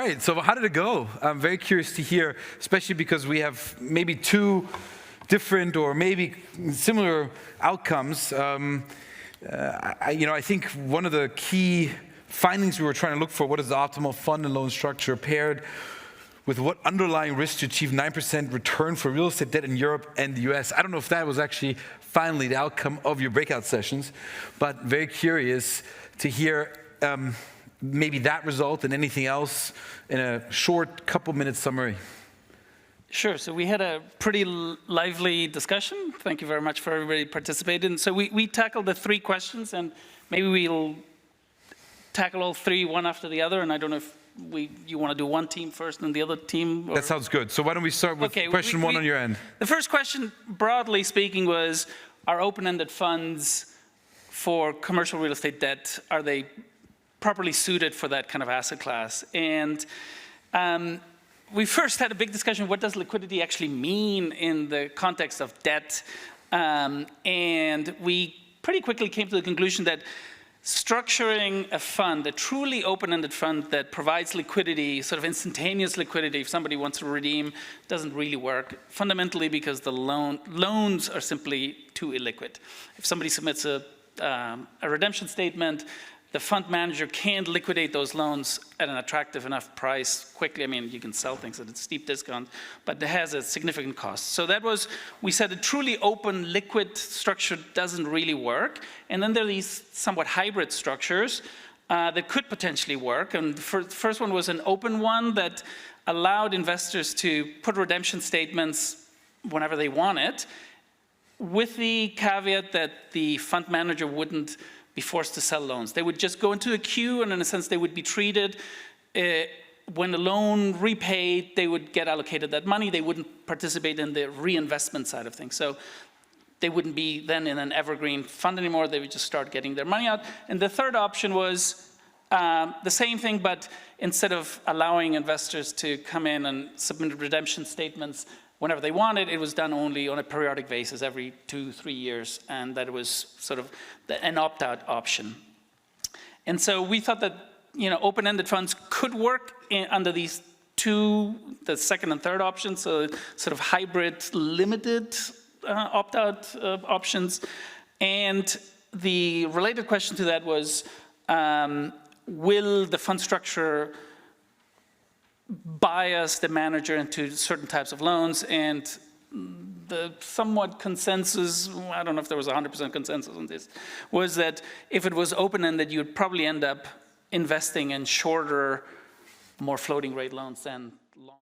right, so how did it go? I'm very curious to hear, especially because we have maybe two different or maybe similar outcomes. I think one of the key findings we were trying to look for, what is the optimal fund and loan structure paired with what underlying risk to achieve 9% return for real estate debt in Europe and the US. I don't know if that was actually finally the outcome of your breakout sessions, but very curious to hear maybe that result and anything else in a short couple-minute summary. Sure, so we had a pretty lively discussion. Thank you very much for everybody participating. So we tackled the three questions, and maybe we'll tackle all three one after the other, and I don't know if you want to do one team first and the other team? Or? That sounds good. So why don't we start with question one on your end? The first question, broadly speaking, was, are open-ended funds for commercial real estate debt, are they properly suited for that kind of asset class? And we first had a big discussion, what does liquidity actually mean in the context of debt? And we pretty quickly came to the conclusion that structuring a fund, a truly open-ended fund that provides liquidity, sort of instantaneous liquidity if somebody wants to redeem, doesn't really work, fundamentally because the loans are simply too illiquid. If somebody submits a redemption statement, the fund manager can't liquidate those loans at an attractive enough price quickly. I mean, you can sell things at a steep discount, but it has a significant cost. So that was, we said a truly open, liquid structure doesn't really work. And then there are these somewhat hybrid structures that could potentially work. And the first one was an open one that allowed investors to put redemption statements whenever they wanted, with the caveat that the fund manager wouldn't be forced to sell loans. They would just go into a queue, and in a sense they would be treated, when the loan repaid, they would get allocated that money. They wouldn't participate in the reinvestment side of things. So they wouldn't be then in an evergreen fund anymore. They would just start getting their money out. And the third option was the same thing, but instead of allowing investors to come in and submit redemption statements whenever they wanted, it was done only on a periodic basis every 2-3 years, and that it was sort of an opt-out option. And so we thought that open-ended funds could work under these two, the second and third options, so sort of hybrid limited opt-out options. And the related question to that was, will the fund structure bias the manager into certain types of loans? And the somewhat consensus, I don't know if there was 100% consensus on this, was that if it was open-ended, you'd probably end up investing in shorter, more floating rate loans than long.